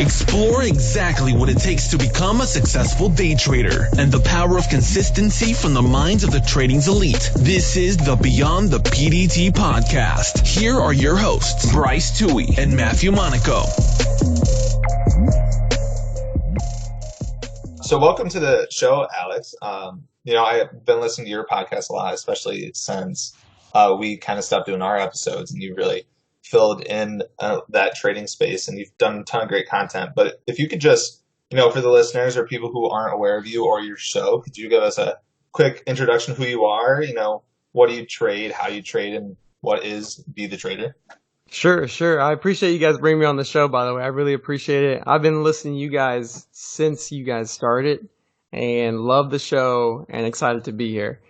Explore exactly what it takes to become a successful day trader and the power of consistency from the minds of the trading's elite. This is the Beyond the PDT podcast. Here are your hosts, Bryce Toohey and Matthew Monaco. So welcome to the show, Alex. I've been listening to your podcast a lot, especially since we kind of stopped doing our episodes, and you really filled in that trading space, and you've done a ton of great content. But if you could just, for the listeners or people who aren't aware of you or your show, could you give us a quick introduction of who you are? What do you trade, how you trade, and what is Be the Trader? Sure. I appreciate you guys bringing me on the show, by the way. I really appreciate it. I've been listening to you guys since you guys started and love the show and excited to be here.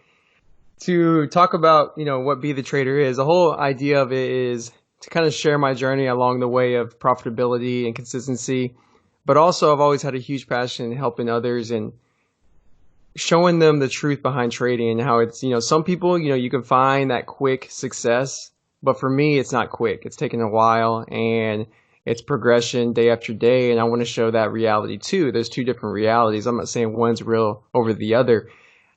To talk about, what Be the Trader is, the whole idea of it is to kind of share my journey along the way of profitability and consistency. But also I've always had a huge passion in helping others and showing them the truth behind trading and how it's, some people, you can find that quick success. But for me, it's not quick. It's taken a while, and it's progression day after day, and I want to show that reality too. There's two different realities. I'm not saying one's real over the other.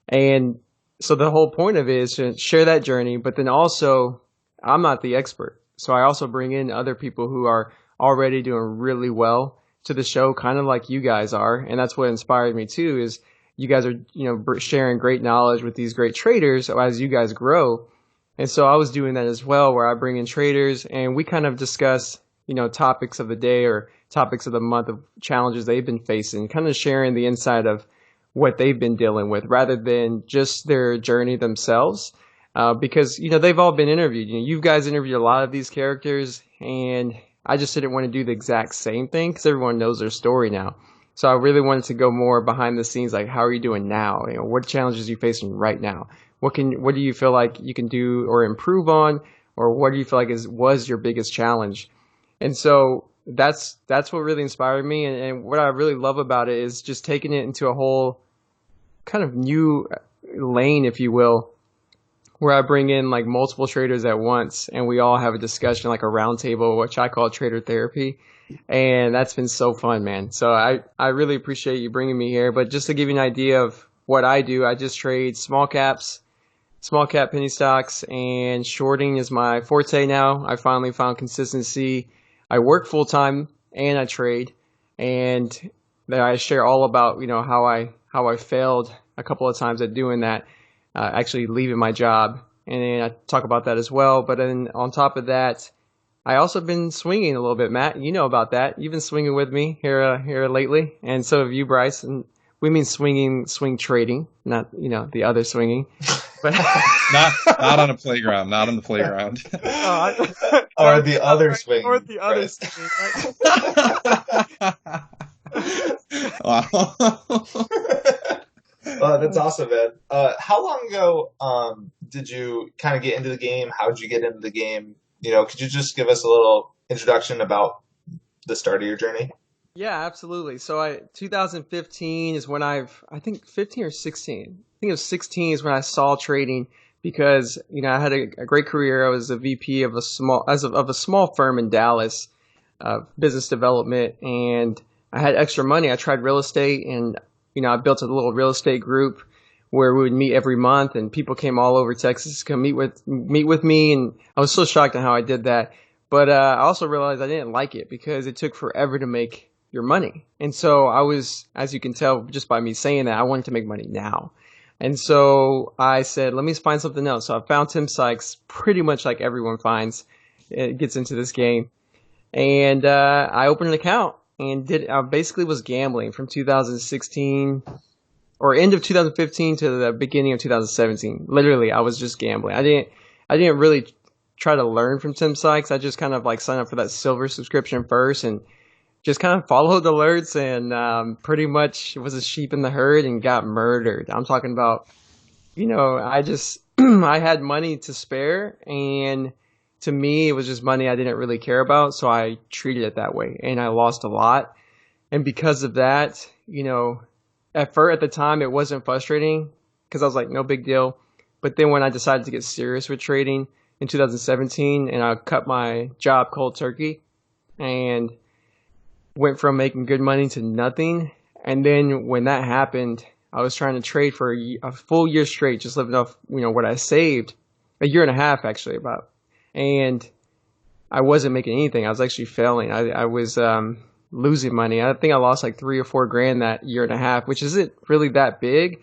And so the whole point of it is to share that journey, but then also I'm not the expert. So I also bring in other people who are already doing really well to the show, kind of like you guys are. And that's what inspired me too, is you guys are, sharing great knowledge with these great traders as you guys grow. And so I was doing that as well, where I bring in traders and we kind of discuss, topics of the day or topics of the month of challenges they've been facing, kind of sharing the inside of what they've been dealing with rather than just their journey themselves. Because, they've all been interviewed. You guys interviewed a lot of these characters, and I just didn't want to do the exact same thing because everyone knows their story now. So I really wanted to go more behind the scenes, like, how are you doing now? What challenges are you facing right now? What do you feel like you can do or improve on, or what do you feel like was your biggest challenge? And so that's what really inspired me. And what I really love about it is just taking it into a whole kind of new lane, if you will, where I bring in like multiple traders at once and we all have a discussion, like a round table, which I call trader therapy. And that's been so fun, man. So I really appreciate you bringing me here. But just to give you an idea of what I do, I just trade small cap penny stocks, and shorting is my forte now. I finally found consistency. I work full time and I trade, and then I share all about how I failed a couple of times at doing that, actually leaving my job, and then I talk about that as well. But then on top of that, I also been swinging a little bit, Matt. You know about that. You've been swinging with me here lately, and so have you, Bryce. And we mean swing trading, not the other swinging. But not on a playground, not on the playground. Or the other swing. Or the other swing. Wow. That's awesome, man. How long ago did you kind of get into the game? How did you get into the game? Could you just give us a little introduction about the start of your journey? Yeah, absolutely. So 2015 is when I think 15 or 16. I think it was 16 is when I saw trading because, I had a great career. I was a VP of a small firm in Dallas, business development, and I had extra money. I tried real estate, and, I built a little real estate group where we would meet every month, and people came all over Texas to come meet with me. And I was so shocked at how I did that. But I also realized I didn't like it because it took forever to make your money. And so I was, as you can tell just by me saying that, I wanted to make money now. And so I said, let me find something else. So I found Tim Sykes, pretty much like everyone gets into this game. And I opened an account and I basically was gambling from 2016 or end of 2015 to the beginning of 2017. Literally, I was just gambling. I didn't really try to learn from Tim Sykes. I just kind of like signed up for that silver subscription first and just kind of followed the alerts, and pretty much was a sheep in the herd and got murdered. I'm talking about, I had money to spare, and to me, it was just money I didn't really care about, so I treated it that way, and I lost a lot. And because of that, at the time, it wasn't frustrating because I was like, no big deal. But then when I decided to get serious with trading in 2017, and I cut my job cold turkey, and went from making good money to nothing. And then when that happened, I was trying to trade for a full year straight, just living off, what I saved, a year and a half actually about. And I wasn't making anything. I was actually failing. I was losing money. I think I lost like $3 or $4 that year and a half, which isn't really that big,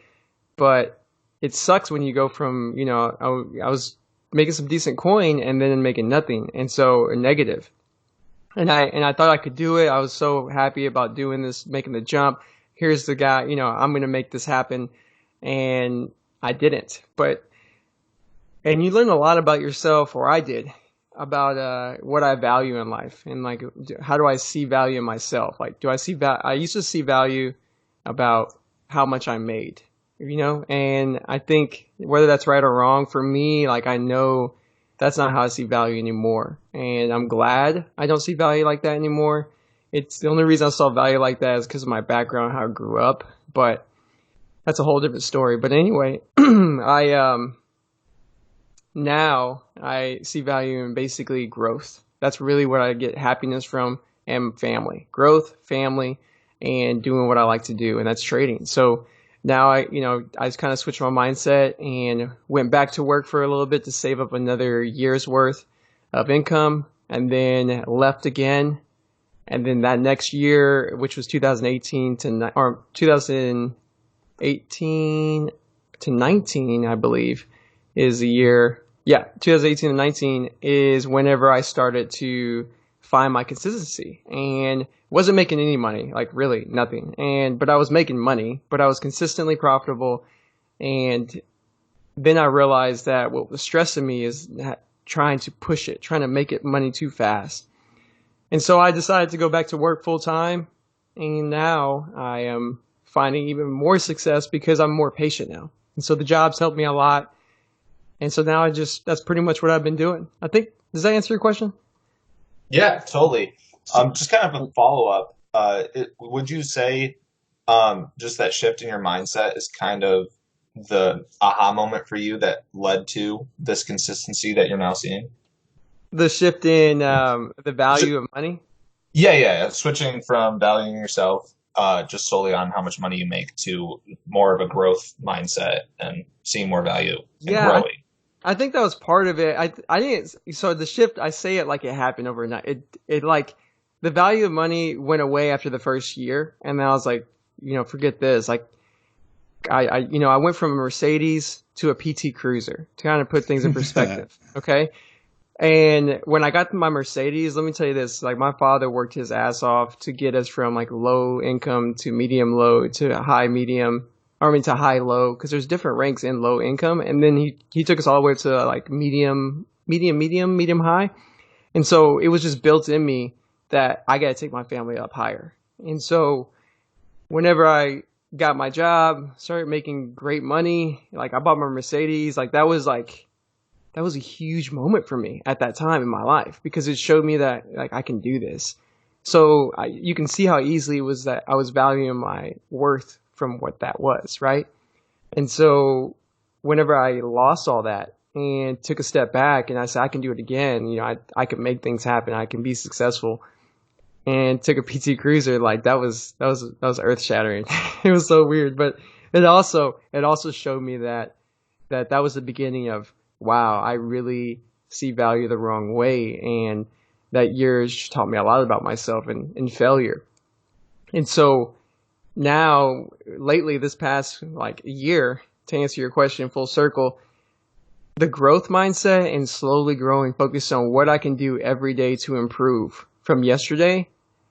but it sucks when you go from, I was making some decent coin and then making nothing. And so a negative. And I thought I could do it. I was so happy about doing this, making the jump. Here's the guy, I'm going to make this happen. And I didn't. And you learn a lot about yourself, or I did, about what I value in life. And like, how do I see value in myself? Like, do I see I used to see value about how much I made, and I think whether that's right or wrong for me, like I know that's not how I see value anymore. And I'm glad I don't see value like that anymore. It's the only reason I saw value like that is because of my background, how I grew up. But that's a whole different story. But anyway, now I see value in basically growth. That's really what I get happiness from, and family. Growth, family, and doing what I like to do, and that's trading. So now I just kind of switched my mindset and went back to work for a little bit to save up another year's worth of income, and then left again. And then that next year, which was 2018 to 19, I believe, is the year. Yeah, 2018 to 19 is whenever I started to find my consistency, and wasn't making any money, like really nothing. But I was making money, but I was consistently profitable. And then I realized that what was stressing me is trying to make it money too fast. And so I decided to go back to work full time. And now I am finding even more success because I'm more patient now. And so the job's helped me a lot. And so now that's pretty much what I've been doing. I think, does that answer your question? Yeah, totally. Just kind of a follow-up. Would you say just that shift in your mindset is kind of the aha moment for you that led to this consistency that you're now seeing? The shift in the value of money? Yeah. Switching from valuing yourself just solely on how much money you make to more of a growth mindset and seeing more value in growing. I think that was part of it. I didn't. So the shift, I say it like it happened overnight. It like the value of money went away after the first year, and then I was like, forget this. Like, I went from a Mercedes to a PT Cruiser to kind of put things in perspective. Okay. And when I got my Mercedes, let me tell you this, like my father worked his ass off to get us from like low income to medium low to high medium, to high low, because there's different ranks in low income. And then he took us all the way to like medium high. And so it was just built in me that I got to take my family up higher. And so whenever I got my job, started making great money, like I bought my Mercedes, like that was a huge moment for me at that time in my life, because it showed me that like I can do this. So you can see how easily it was that I was valuing my worth from what that was, right? And so whenever I lost all that and took a step back and I said, I can do it again, I can make things happen, I can be successful, and took a PT Cruiser, like that was earth shattering. It was so weird, but it also showed me that was the beginning of, wow, I really see value the wrong way. And that year taught me a lot about myself and failure. And so now, lately, this past like year, to answer your question full circle, the growth mindset and slowly growing, focused on what I can do every day to improve from yesterday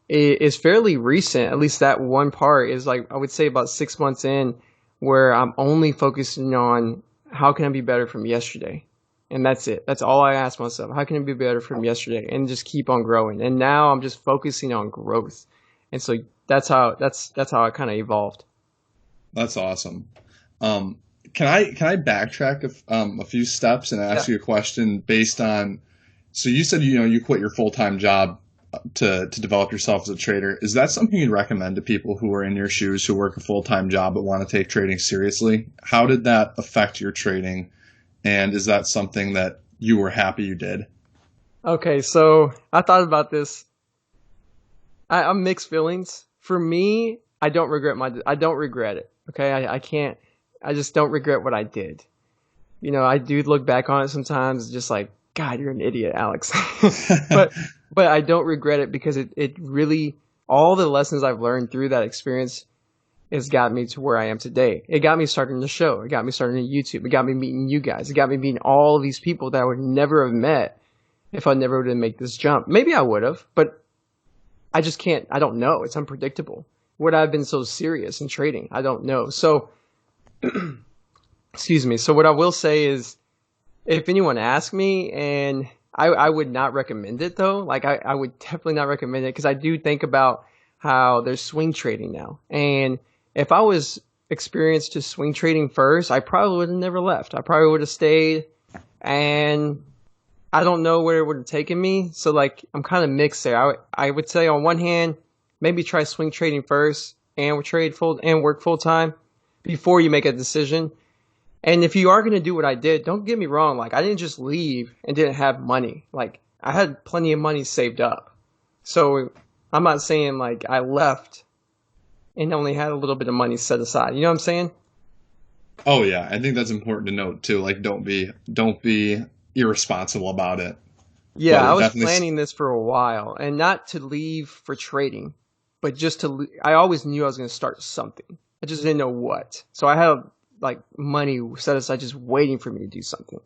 is fairly recent. At least that one part is like, I would say about 6 months in, where I'm only focusing on how can I be better from yesterday? And that's it. That's all I ask myself. How can I be better from yesterday? And just keep on growing. And now I'm just focusing on growth. And so that's how I kind of evolved. That's awesome. Can I backtrack a few steps and ask you a question based on, so you said, you quit your full-time job to develop yourself as a trader. Is that something you'd recommend to people who are in your shoes, who work a full-time job but want to take trading seriously? How did that affect your trading? And is that something that you were happy you did? Okay, so I thought about this. I'm mixed feelings. For me, I don't regret it. Okay. I just don't regret what I did. I do look back on it sometimes, just like, God, you're an idiot, Alex. but I don't regret it because it really, all the lessons I've learned through that experience has got me to where I am today. It got me starting the show. It got me starting YouTube. It got me meeting you guys. It got me meeting all of these people that I would never have met if I never would have made this jump. Maybe I would have, but I just can't. I don't know. It's unpredictable. Would I have been so serious in trading? I don't know. So, excuse me. So what I will say is, if anyone asks me, and I would not recommend it though. Like I would definitely not recommend it because I do think about how there's swing trading now. And if I was experienced to swing trading first, I probably would have never left. I probably would have stayed, and I don't know where it would have taken me. So like I'm kind of mixed there. I would say on one hand, maybe try swing trading first and work full time before you make a decision. And if you are going to do what I did, don't get me wrong. Like I didn't just leave and didn't have money. Like I had plenty of money saved up. So I'm not saying like I left and only had a little bit of money set aside. You know what I'm saying? Oh yeah, I think that's important to note too. Like don't be irresponsible about it. Yeah, But I was definitely planning this for a while, and not to leave for trading, but just to. I always knew I was going to start something. I just didn't know what. So I had like money set aside, just waiting for me to do something.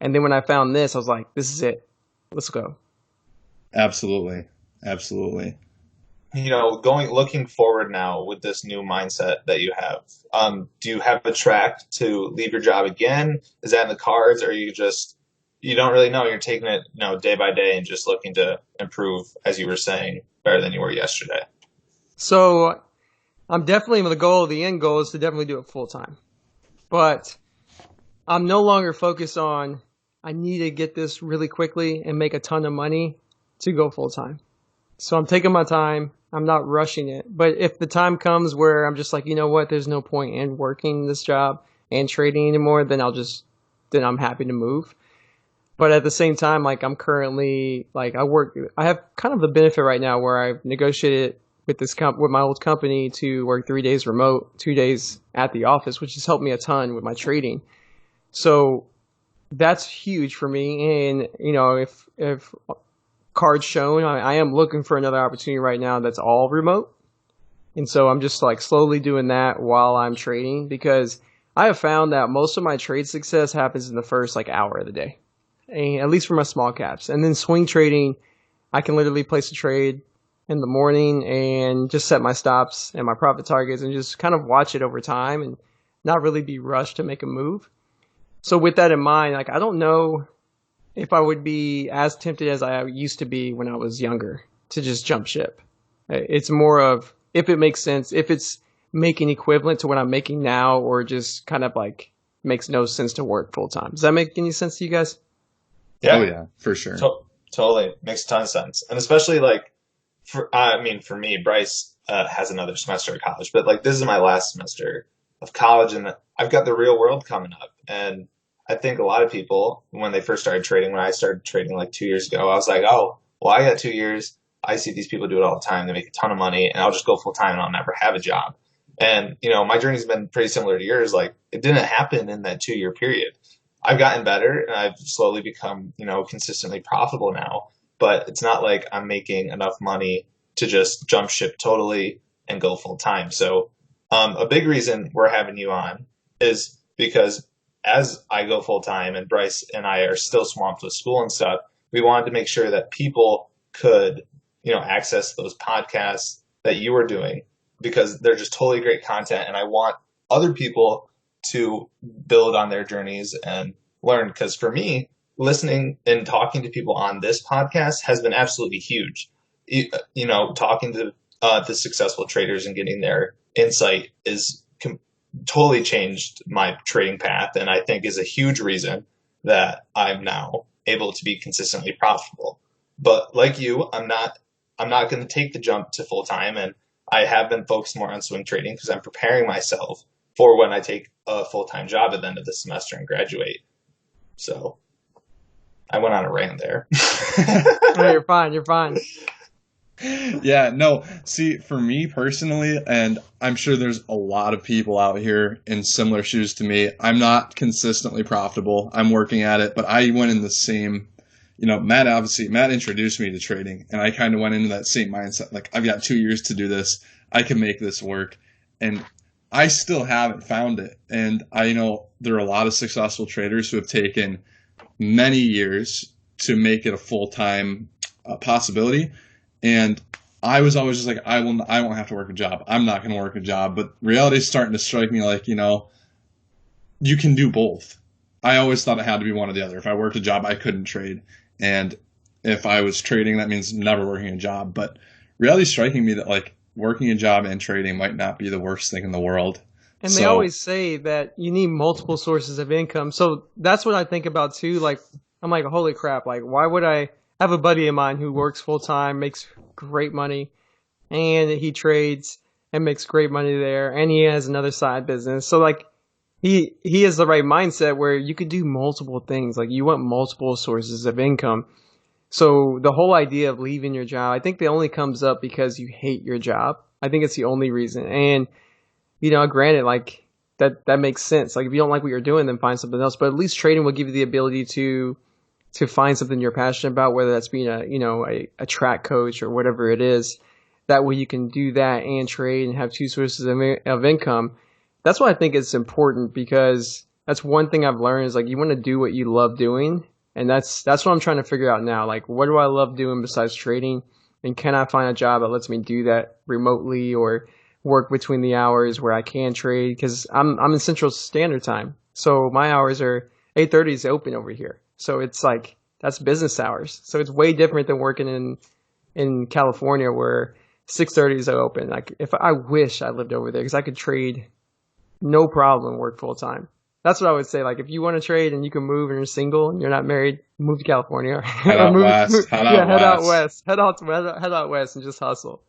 And then when I found this, I was like, "This is it. Let's go." Absolutely. Looking forward now with this new mindset that you have, do you have a track to leave your job again? Is that in the cards, or you don't really know? You're taking it, day by day and just looking to improve, as you were saying, better than you were yesterday. So I'm definitely the end goal is to definitely do it full time. But I'm no longer focused on I need to get this really quickly and make a ton of money to go full time. So I'm taking my time. I'm not rushing it. But if the time comes where I'm just like, you know what, there's no point in working this job and trading anymore, then I'm happy to move. But at the same time, like I'm currently like I have kind of the benefit right now where I've negotiated with with my old company to work 3 days remote, 2 days at the office, which has helped me a ton with my trading. So that's huge for me. And if cards shown, I am looking for another opportunity right now that's all remote. And so I'm just like slowly doing that while I'm trading, because I have found that most of my trade success happens in the first like hour of the day, and at least for my small caps. And then swing trading, I can literally place a trade in the morning and just set my stops and my profit targets and just kind of watch it over time and not really be rushed to make a move. So with that in mind, like I don't know if I would be as tempted as I used to be when I was younger to just jump ship. It's more of if it makes sense, if it's making equivalent to what I'm making now, or just kind of like makes no sense to work full time. Does that make any sense to you guys? Yeah. Oh yeah, for sure. Totally. Makes a ton of sense. And especially like, for me, Bryce has another semester of college, but like this is my last semester of college, and I've got the real world coming up. And I think a lot of people, when they first started trading, when I started trading like 2 years ago, I was like, oh, well, I got 2 years. I see these people do it all the time. They make a ton of money, and I'll just go full time and I'll never have a job. And, my journey's been pretty similar to yours. Like, it didn't happen in that 2 year period. I've gotten better, and I've slowly become, consistently profitable now. But it's not like I'm making enough money to just jump ship totally and go full time. So a big reason we're having you on is because as I go full time and Bryce and I are still swamped with school and stuff, we wanted to make sure that people could, access those podcasts that you are doing, because they're just totally great content. And I want other people to build on their journeys and learn. Because for me, listening and talking to people on this podcast has been absolutely huge. Talking to the successful traders and getting their insight is totally changed my trading path, and I think is a huge reason that I'm now able to be consistently profitable. But like you, I'm not going to take the jump to full time, and I have been focused more on swing trading because I'm preparing myself for when I take a full time job at the end of the semester and graduate. So I went on a rant there. No, you're fine. Yeah, no. See, for me personally, and I'm sure there's a lot of people out here in similar shoes to me, I'm not consistently profitable. I'm working at it, but I went in the same, Matt introduced me to trading, and I kind of went into that same mindset. Like, I've got 2 years to do this. I can make this work. And I still haven't found it. And I know there are a lot of successful traders who have taken many years to make it a full-time possibility. And I was always just like, I won't have to work a job. I'm not going to work a job. But reality is starting to strike me like, you can do both. I always thought it had to be one or the other. If I worked a job, I couldn't trade. And if I was trading, that means never working a job. But reality is striking me that like working a job and trading might not be the worst thing in the world. And they always say that you need multiple sources of income. So that's what I think about too. Like, I'm like, holy crap. Like, why would I have a buddy of mine who works full time, makes great money, and he trades and makes great money there, and he has another side business. So like, he has the right mindset where you could do multiple things. Like, you want multiple sources of income. So the whole idea of leaving your job, I think it only comes up because you hate your job. I think it's the only reason. And granted, like that makes sense. Like if you don't like what you're doing, then find something else. But at least trading will give you the ability to find something you're passionate about, whether that's being a track coach or whatever it is. That way you can do that and trade and have two sources of income. That's why I think it's important, because that's one thing I've learned is like you want to do what you love doing. And that's what I'm trying to figure out now. Like, what do I love doing besides trading? And can I find a job that lets me do that remotely or work between the hours where I can trade? Because I'm in Central Standard Time, so my hours are 8:30 is open over here. So it's like that's business hours. So it's way different than working in California where 6:30 is open. Like I wish I lived over there because I could trade no problem, work full time. That's what I would say. Like, if you want to trade and you can move and you're single and you're not married, move to California. Head out west. Head out west. Head out west and just hustle.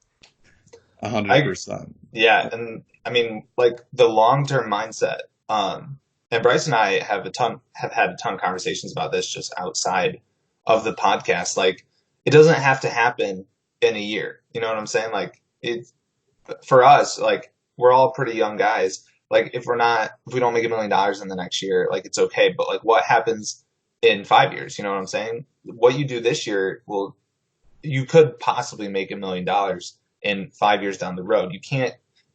100%. Yeah, and I mean, like the long-term mindset. And Bryce and I have had a ton of conversations about this just outside of the podcast. Like, it doesn't have to happen in a year. You know what I'm saying? Like, for us, like we're all pretty young guys. Like if we don't make $1 million in the next year, like it's okay. But like what happens in 5 years? You know what I'm saying? What you do this year you could possibly make $1 million in 5 years down the road.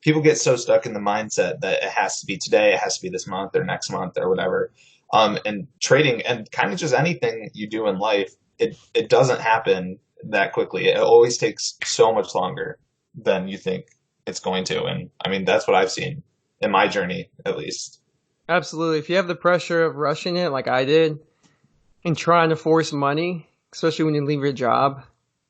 People get so stuck in the mindset that it has to be today, it has to be this month or next month or whatever. And trading and kind of just anything you do in life, it doesn't happen that quickly. It always takes so much longer than you think it's going to. And I mean, that's what I've seen in my journey, at least. Absolutely. If you have the pressure of rushing it like I did and trying to force money, especially when you leave your job,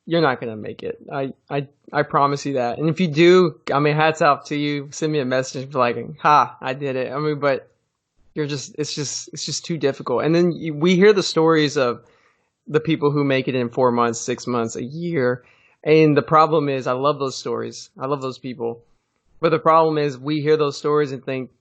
you're not going to make it. I promise you that. And if you do, I mean, hats off to you. Send me a message and be like, I did it. I mean, but it's just too difficult. And then we hear the stories of the people who make it in 4 months, 6 months, a year. And the problem is, I love those stories. I love those people. But the problem is we hear those stories and think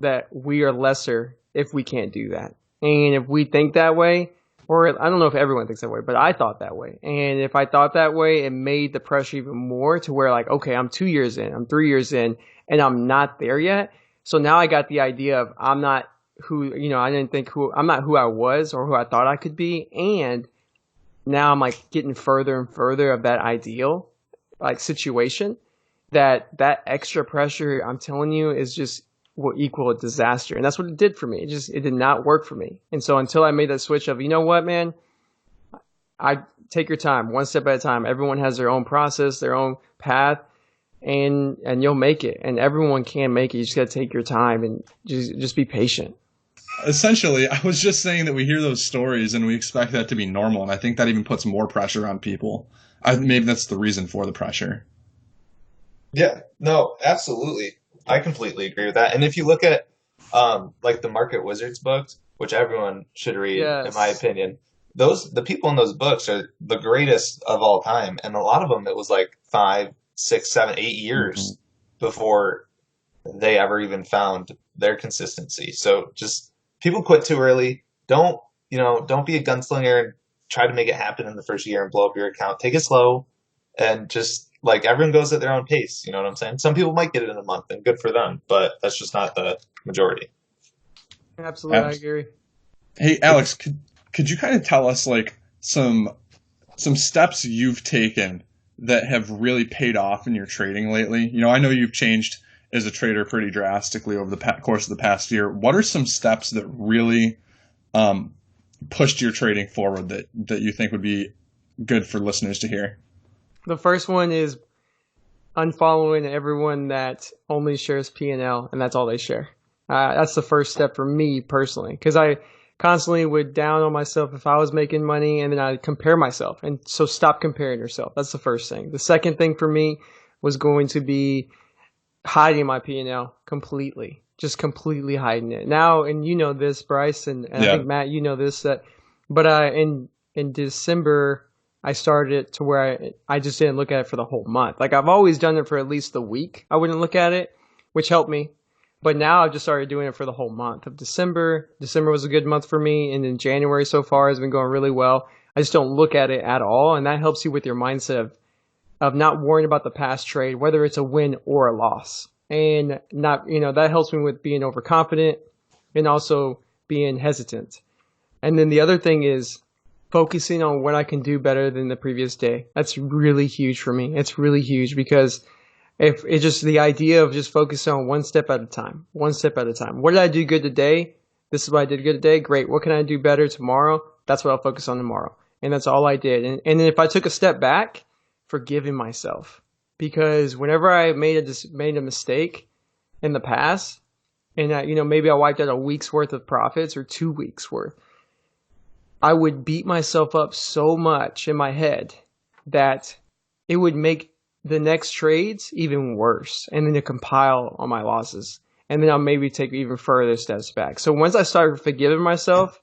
that we are lesser if we can't do that. And if we think that way, or I don't know if everyone thinks that way, but I thought that way. And if I thought that way, it made the pressure even more to where like, okay, I'm 2 years in, I'm 3 years in, and I'm not there yet. So now I got the idea of I'm not who I was or who I thought I could be. And now I'm like getting further and further of that ideal like situation. That extra pressure, I'm telling you, is just will equal a disaster. And that's what it did for me. It did not work for me. And so until I made that switch of, you know what, man, I take your time, one step at a time. Everyone has their own process, their own path, and you'll make it. And everyone can make it. You just got to take your time and just be patient. Essentially, I was just saying that we hear those stories and we expect that to be normal. And I think that even puts more pressure on people. Maybe that's the reason for the pressure. Yeah, no, absolutely. I completely agree with that. And if you look at like the Market Wizards books, which everyone should read, yes, in my opinion, the people in those books are the greatest of all time. And a lot of them, it was like 5, 6, 7, 8 years before they ever even found their consistency. So just people quit too early. Don't be a gunslinger and try to make it happen in the first year and blow up your account. Take it slow. and just like everyone goes at their own pace. You know what I'm saying? Some people might get it in a month, and good for them, but that's just not the majority. Absolutely, I agree. Hey, Alex, could you kind of tell us like some steps you've taken that have really paid off in your trading lately? You know, I know you've changed as a trader pretty drastically over the course of the past year. What are some steps that really pushed your trading forward that you think would be good for listeners to hear? The first one is unfollowing everyone that only shares P&L, and that's all they share. That's the first step for me personally, because I constantly would down on myself if I was making money, and then I'd compare myself. And so stop comparing yourself. That's the first thing. The second thing for me was going to be hiding my P&L completely, just completely hiding it. Now, and you know this, Bryce, and I think Matt, you know this, but in December, I started it to where I just didn't look at it for the whole month. Like I've always done it for at least the week. I wouldn't look at it, which helped me. But now I've just started doing it for the whole month of December. December was a good month for me, and then January so far has been going really well. I just don't look at it at all, and that helps you with your mindset of not worrying about the past trade, whether it's a win or a loss. And not, that helps me with being overconfident and also being hesitant. And then the other thing is focusing on what I can do better than the previous day. That's really huge for me. It's really huge because if it's just the idea of just focusing on one step at a time, one step at a time. What did I do good today? This is what I did good today. Great. What can I do better tomorrow? That's what I'll focus on tomorrow. And that's all I did. And then if I took a step back, forgiving myself, because whenever I made a mistake in the past, and maybe I wiped out a week's worth of profits or 2 weeks worth, I would beat myself up so much in my head that it would make the next trades even worse, and then to compile on my losses, and then I'll maybe take even further steps back. So once I started forgiving myself,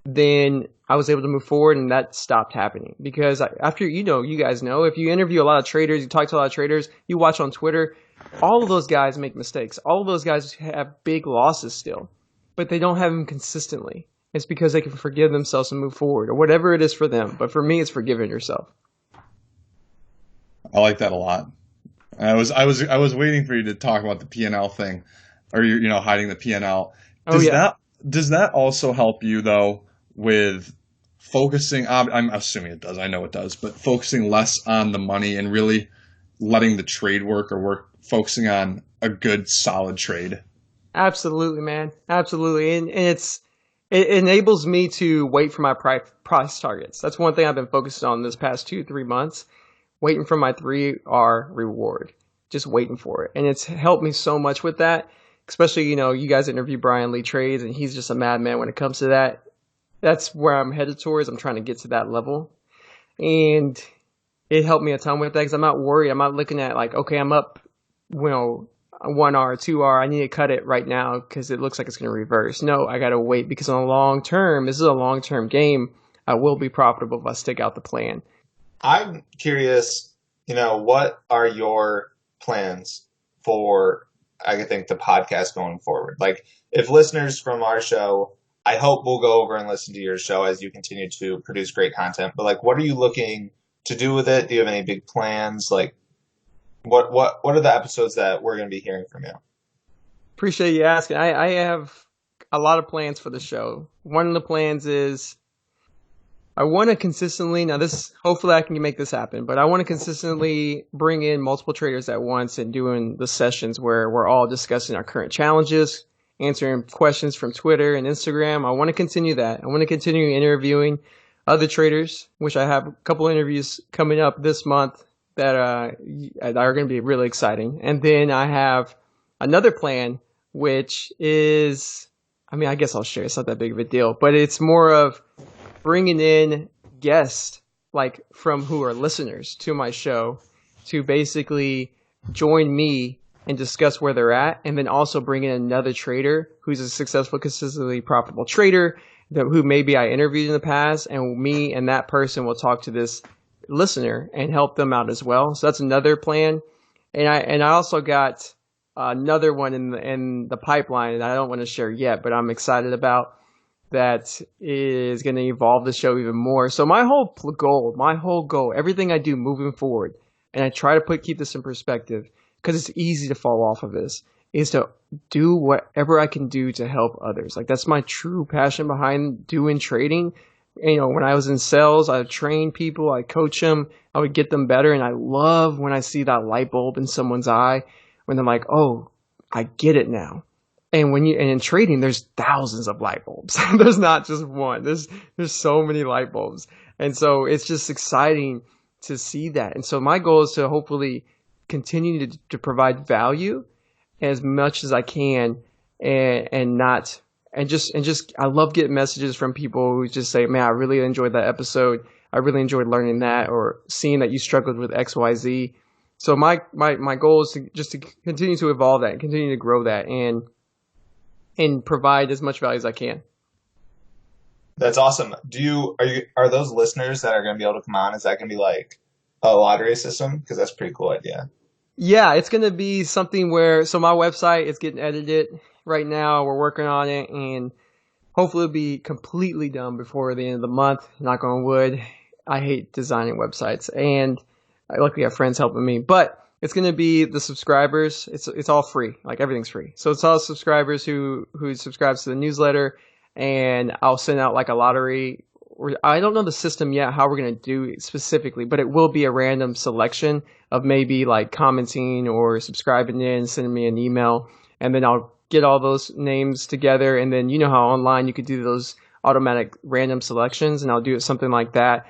then I was able to move forward, and that stopped happening. Because after, you guys know, if you interview a lot of traders, you talk to a lot of traders, you watch on Twitter, all of those guys make mistakes. All of those guys have big losses still, but they don't have them consistently. It's because they can forgive themselves and move forward, or whatever it is for them. But for me, it's forgiving yourself. I like that a lot. I was waiting for you to talk about the P&L thing, or hiding the P&L. Does that also help you though with focusing? I'm assuming it does. I know it does, but focusing less on the money and really letting the trade work, focusing on a good solid trade. Absolutely, man. Absolutely, and it enables me to wait for my price targets. That's one thing I've been focused on this past 2-3 months. Waiting for my 3R reward, just waiting for it. And it's helped me so much with that, especially, you guys interview Brian Lee Trades, and he's just a madman when it comes to that. That's where I'm headed towards. I'm trying to get to that level. And it helped me a ton with that because I'm not worried. I'm not looking at like, okay, I'm up, 1R, 2R. I need to cut it right now because it looks like it's going to reverse. No, I got to wait because on the long term, this is a long-term game. I will be profitable if I stick out the plan. I'm curious, what are your plans for, I think, the podcast going forward? Like, if listeners from our show, I hope will go over and listen to your show as you continue to produce great content. But like, what are you looking to do with it? Do you have any big plans? Like, what are the episodes that we're going to be hearing from you? Appreciate you asking. I have a lot of plans for the show. One of the plans is I want to consistently, hopefully I can make this happen, but I want to consistently bring in multiple traders at once and doing the sessions where we're all discussing our current challenges, answering questions from Twitter and Instagram. I want to continue that. I want to continue interviewing other traders, which I have a couple interviews coming up this month that are going to be really exciting. And then I have another plan, which is, I guess I'll share. It's not that big of a deal, but it's more of bringing in guests like from who are listeners to my show to basically join me and discuss where they're at, and then also bring in another trader who's a successful, consistently profitable trader who maybe I interviewed in the past, and me and that person will talk to this listener and help them out as well. So that's another plan. And I also got another one in the pipeline that I don't want to share yet, but I'm excited about. that is going to evolve the show even more. So my whole goal, everything I do moving forward, and I try to keep this in perspective because it's easy to fall off of this, is to do whatever I can do to help others. Like that's my true passion behind doing trading. You know, when I was in sales, I would train people, I coach them, I would get them better. And I love when I see that light bulb in someone's eye when they're like, oh, I get it now. And and in trading, there's thousands of light bulbs. There's not just one. There's so many light bulbs. And so it's just exciting to see that. And so my goal is to hopefully continue to provide value as much as I can and just I love getting messages from people who just say, man, I really enjoyed that episode. I really enjoyed learning that, or seeing that you struggled with XYZ. So my goal is to continue to evolve that and continue to grow that and provide as much value as I can. That's awesome. Are those listeners that are going to be able to come on? Is that going to be like a lottery system? Because that's a pretty cool idea. Yeah, it's going to be something where, so my website is getting edited right now. We're working on it, and hopefully it'll be completely done before the end of the month. Knock on wood. I hate designing websites, and I luckily have friends helping me. But it's going to be the subscribers. It's all free. Like everything's free. So it's all subscribers who subscribes to the newsletter, and I'll send out like a lottery. I don't know the system yet, how we're going to do it specifically, but it will be a random selection of maybe like commenting or subscribing in, sending me an email, and then I'll get all those names together. And then you know how online you could do those automatic random selections, and I'll do it something like that,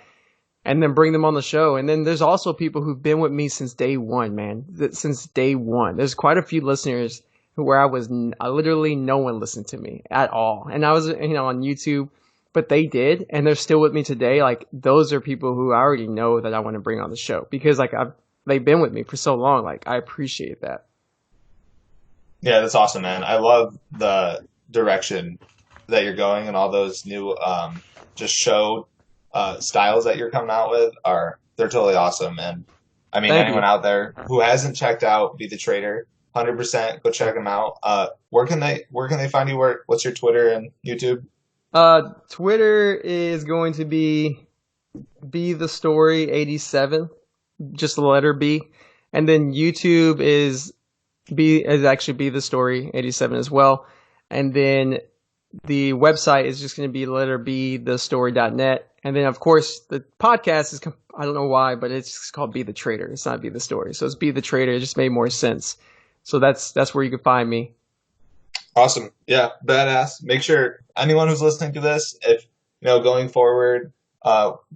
and then bring them on the show. And then there's also people who've been with me since day one, man. Since day one. There's quite a few listeners where literally no one listened to me at all. And I was, on YouTube, but they did, and they're still with me today. Like those are people who I already know that I want to bring on the show because like they've been with me for so long. Like I appreciate that. Yeah, that's awesome, man. I love the direction that you're going, and all those new just show styles that you're coming out with they're totally awesome. And I mean, anyone out there who hasn't checked out Be the Trader, 100% go check them out. Where can they find you? What's your Twitter and YouTube? Twitter is going to be the story 87, just the letter B, and then YouTube is actually Be the Story 87 as well, and then the website is just going to be the letter B, thestory.net, and then of course the podcast is, I don't know why, but it's called Be the Trader. It's not Be the Story, so it's Be the Trader. It just made more sense. So that's where you can find me. Awesome. Yeah, badass. Make sure anyone who's listening to this, if going forward,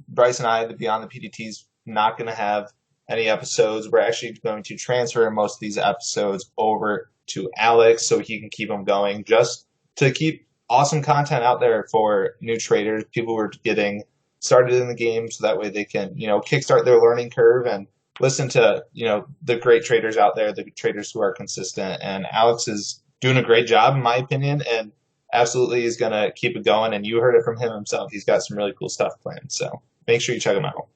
Bryce and I, the Beyond the PDT, is not going to have any episodes. We're actually going to transfer most of these episodes over to Alex so he can keep them going, just to keep awesome content out there for new traders, people who are getting started in the game, so that way they can, kickstart their learning curve and listen to, the great traders out there, the traders who are consistent. And Alex is doing a great job, in my opinion, and absolutely is going to keep it going. And you heard it from him himself. He's got some really cool stuff planned. So make sure you check him out.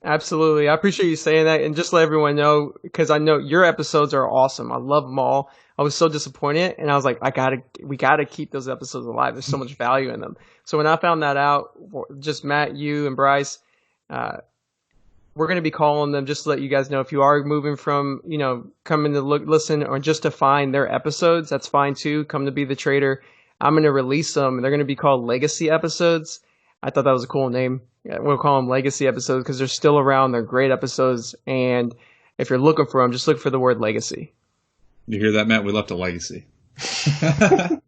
Absolutely. I appreciate you saying that. And just let everyone know, because I know your episodes are awesome. I love them all. I was so disappointed, and I was like, we got to keep those episodes alive. There's so much value in them. So when I found that out, just Matt, you, and Bryce, we're going to be calling them just to let you guys know, if you are moving from, coming to listen or just to find their episodes, that's fine too. Come to Be the Trader. I'm going to release them, and they're going to be called Legacy Episodes. I thought that was a cool name. We'll call them Legacy Episodes because they're still around. They're great episodes. And if you're looking for them, just look for the word legacy. You hear that, Matt? We left a legacy. No,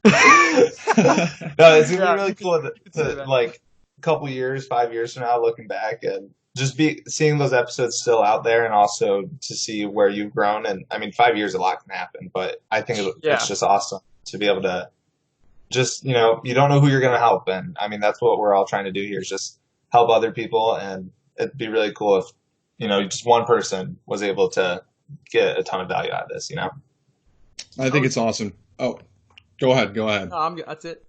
it's going to be really cool to like a couple years, 5 years from now, looking back and just seeing those episodes still out there, and also to see where you've grown. And I mean, 5 years, a lot can happen, but I think it's just awesome to be able to just, you don't know who you're going to help. And I mean, that's what we're all trying to do here, is just help other people. And it'd be really cool if, just one person was able to get a ton of value out of this, I think it's awesome. Oh, go ahead. No, that's it.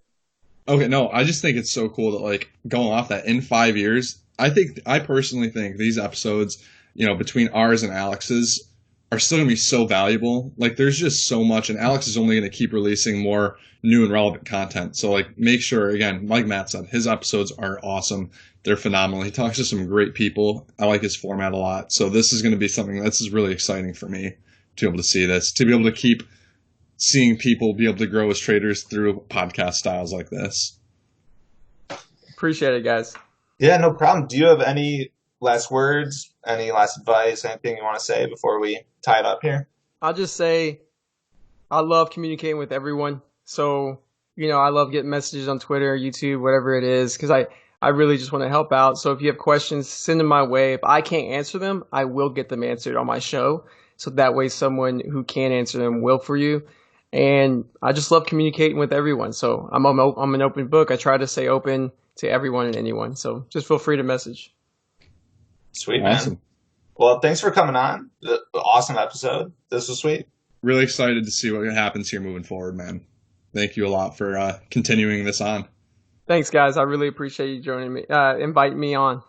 Okay, no, I just think it's so cool that, like, going off that, in 5 years, I personally think these episodes, between ours and Alex's, are still going to be so valuable. Like, there's just so much, and Alex is only going to keep releasing more new and relevant content. So, like, make sure, again, like Matt said, his episodes are awesome. They're phenomenal. He talks to some great people. I like his format a lot. So this is going to be something this is really exciting for me to be able to see this, to be able to keep seeing people be able to grow as traders through podcast styles like this. Appreciate it, guys. Yeah, no problem. Do you have any last words, any last advice, anything you want to say before we tie it up here? I'll just say I love communicating with everyone. So, I love getting messages on Twitter, YouTube, whatever it is, because I really just want to help out. So if you have questions, send them my way. If I can't answer them, I will get them answered on my show. So that way someone who can answer them will for you. And I just love communicating with everyone. So I'm an open book. I try to stay open to everyone and anyone. So just feel free to message. Sweet, Awesome. man. Well, thanks for coming on. Awesome episode. This was sweet. Really excited to see what happens here moving forward, man. Thank you a lot for continuing this on. Thanks, guys. I really appreciate you joining me, inviting me on.